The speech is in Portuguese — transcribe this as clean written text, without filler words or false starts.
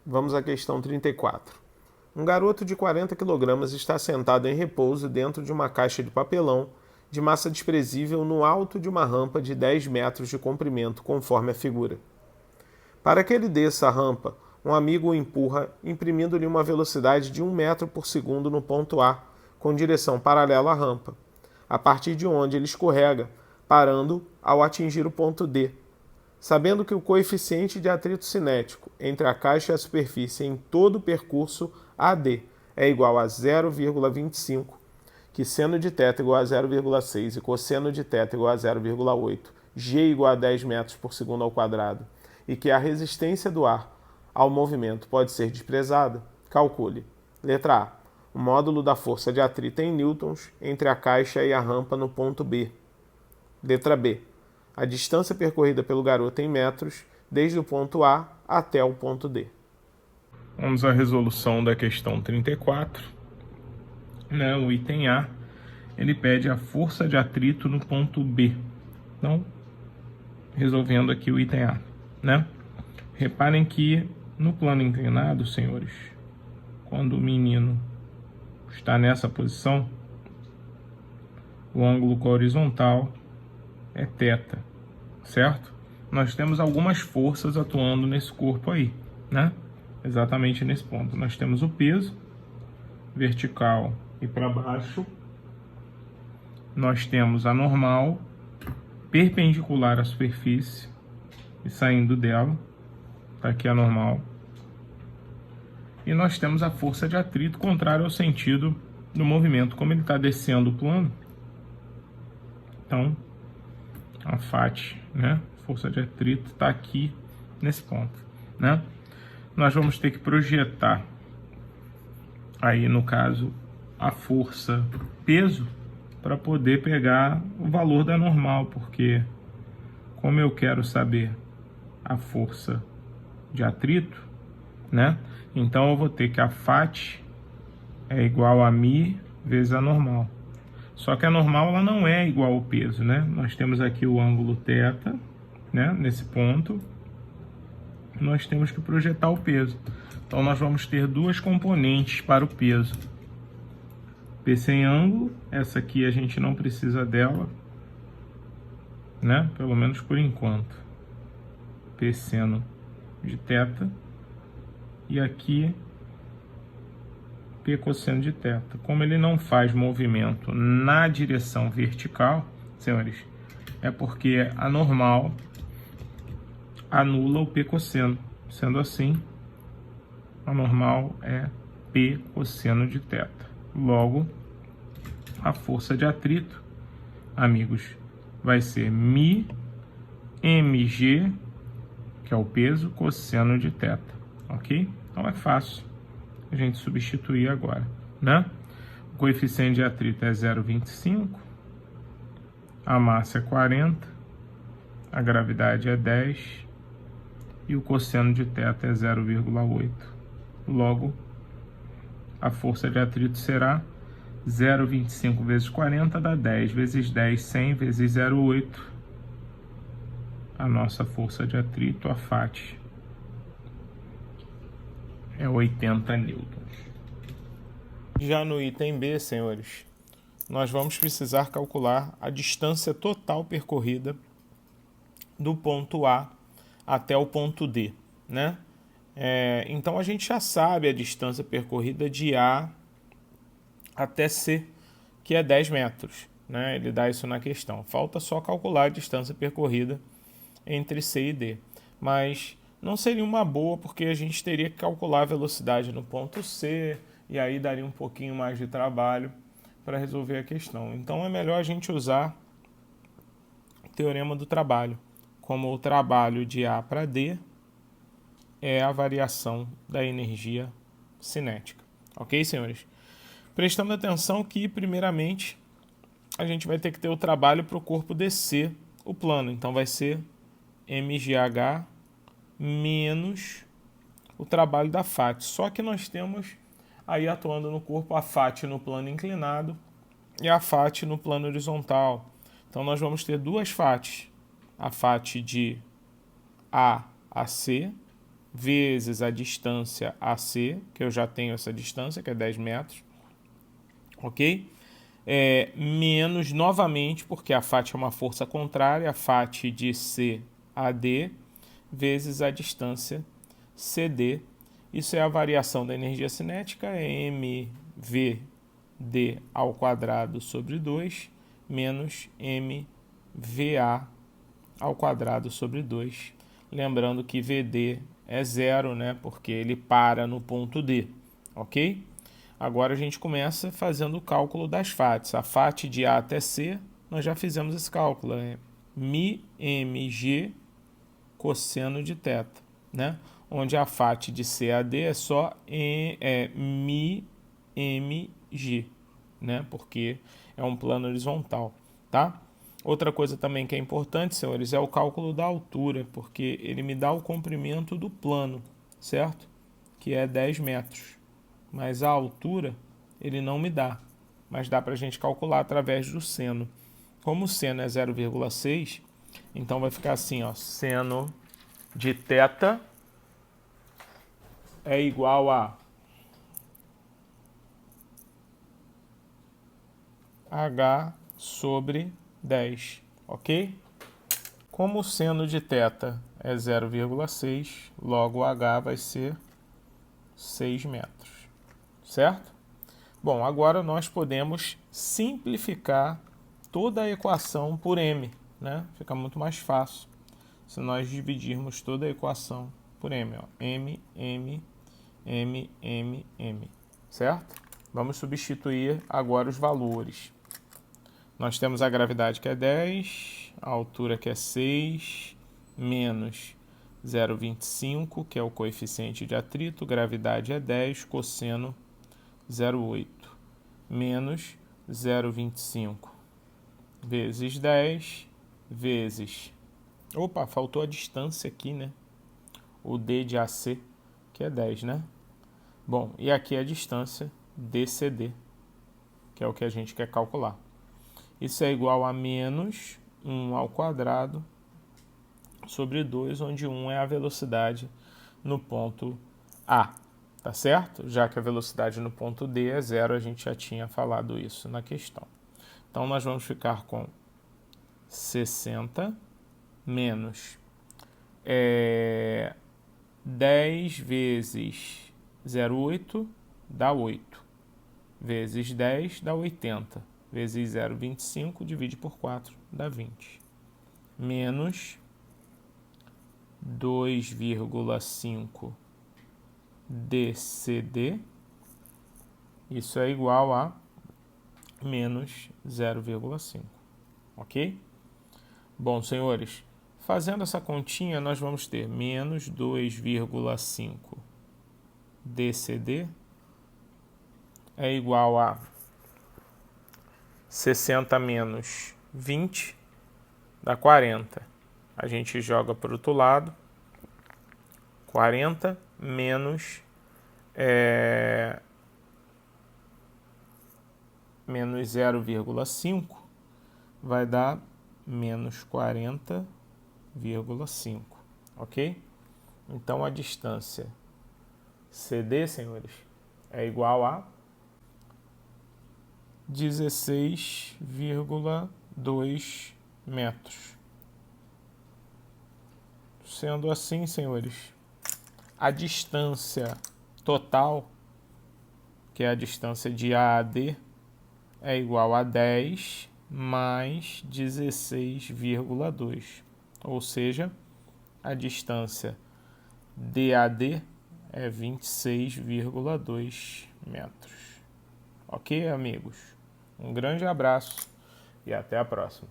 Vamos à questão 34. Um garoto de 40 kg está sentado em repouso dentro de uma caixa de papelão de massa desprezível no alto de uma rampa de 10 metros de comprimento, conforme a figura. Para que ele desça a rampa, um amigo o empurra, imprimindo-lhe uma velocidade de 1 metro por segundo no ponto A, com direção paralela à rampa, a partir de onde ele escorrega, parando ao atingir o ponto D. Sabendo que o coeficiente de atrito cinético entre a caixa e a superfície em todo o percurso AD é igual a 0,25, que seno de θ igual a 0,6 e cosseno de θ igual a 0,8, g igual a 10 metros por segundo ao quadrado, e que a resistência do ar ao movimento pode ser desprezada, calcule. Letra A. O módulo da força de atrito em newtons entre a caixa e a rampa no ponto B. Letra B. A distância percorrida pelo garoto em metros, desde o ponto A até o ponto D. Vamos à resolução da questão 34. O item A, ele pede a força de atrito no ponto B. Então, resolvendo aqui o item A. Reparem que no plano inclinado, senhores, quando o menino está nessa posição, o ângulo com a horizontal é θ, certo? Nós temos algumas forças atuando nesse corpo aí, exatamente nesse ponto. Nós temos o peso vertical e para baixo. Nós temos a normal perpendicular à superfície e saindo dela. Está aqui a normal. E nós temos a força de atrito contrária ao sentido do movimento. Como ele está descendo o plano, então a FAT, força de atrito, está aqui nesse ponto. Nós vamos ter que projetar aí, no caso, a força peso para poder pegar o valor da normal, porque como eu quero saber a força de atrito, então eu vou ter que a FAT é igual a μ vezes a normal. Só que a normal ela não é igual ao peso, Nós temos aqui o ângulo θ, nesse ponto. Nós temos que projetar o peso. Então nós vamos ter duas componentes para o peso. P sem ângulo, essa aqui a gente não precisa dela, pelo menos por enquanto. P seno de θ. E aqui P cosseno de θ. Como ele não faz movimento na direção vertical, senhores, é porque a normal anula o P cosseno. Sendo assim, a normal é P cosseno de θ. Logo, a força de atrito, amigos, vai ser μ mg, que é o peso, cosseno de θ. Ok? Então é fácil a gente substituir agora, O coeficiente de atrito é 0,25, a massa é 40, a gravidade é 10 e o cosseno de θ é 0,8. Logo, a força de atrito será 0,25 vezes 40 dá 10, vezes 10, 100, vezes 0,8. A nossa força de atrito, a FAT, é 80 newtons. Já no item B, senhores, nós vamos precisar calcular a distância total percorrida do ponto A até o ponto D, então a gente já sabe a distância percorrida de A até C, que é 10 metros, Ele dá isso na questão. Falta só calcular a distância percorrida entre C e D. Mas não seria uma boa, porque a gente teria que calcular a velocidade no ponto C, e aí daria um pouquinho mais de trabalho para resolver a questão. Então é melhor a gente usar o teorema do trabalho, como o trabalho de A para D é a variação da energia cinética. Ok, senhores? Prestando atenção que, primeiramente, a gente vai ter que ter o trabalho para o corpo descer o plano. Então vai ser mgh menos o trabalho da FAT. Só que nós temos aí atuando no corpo a FAT no plano inclinado e a FAT no plano horizontal. Então nós vamos ter duas FATs. A FAT de A a C vezes a distância AC, que eu já tenho essa distância, que é 10 metros, ok? Menos, novamente, porque a FAT é uma força contrária, a FAT de CAD, vezes a distância CD. Isso é a variação da energia cinética, é mvd ao quadrado sobre 2, menos mva ao quadrado sobre 2. Lembrando que VD é zero, né, porque ele para no ponto D, ok? Agora a gente começa fazendo o cálculo das FATs. A FAT de A até C, nós já fizemos esse cálculo, é μmg cosseno de θ, né? Onde a FAT de C a D é só μmg, né? Porque é um plano horizontal, tá? Outra coisa também que é importante, senhores, é o cálculo da altura, porque ele me dá o comprimento do plano, certo? Que é 10 metros. Mas a altura ele não me dá, mas dá para a gente calcular através do seno. Como o seno é 0,6, então vai ficar assim, ó, seno de θ é igual a H sobre 10, ok? Como o seno de θ é 0,6, logo H vai ser 6 metros, certo? Bom, agora nós podemos simplificar toda a equação por m, né? Fica muito mais fácil se nós dividirmos toda a equação por m, ó. m, certo? Vamos substituir agora os valores. Nós temos a gravidade que é 10, a altura que é 6, menos 0,25, que é o coeficiente de atrito, gravidade é 10, cosseno 0,8, menos 0,25, vezes 10, vezes... Opa, faltou a distância aqui, né? O D de AC, que é 10, né? Bom, e aqui a distância DCD, que é o que a gente quer calcular. Isso é igual a menos 1 ao quadrado sobre 2, onde 1 é a velocidade no ponto A, tá certo? Já que a velocidade no ponto D é 0, a gente já tinha falado isso na questão. Então, nós vamos ficar com 60 menos 10 vezes 0,8 dá 8, vezes 10 dá 80, vezes 0,25 divide por 4 dá 20, menos 2,5 DCD, isso é igual a menos 0,5, ok? Bom, senhores, fazendo essa continha, nós vamos ter menos 2,5 DCD é igual a 60 menos 20 dá 40. A gente joga para o outro lado, 40 menos 0,5 vai dar menos 40,5, ok? Então, a distância CD, senhores, é igual a 16,2 metros. Sendo assim, senhores, a distância total, que é a distância de A a D, é igual a 10 mais 16,2. Ou seja, a distância DAD é 26,2 metros. Ok, amigos? Um grande abraço e até a próxima.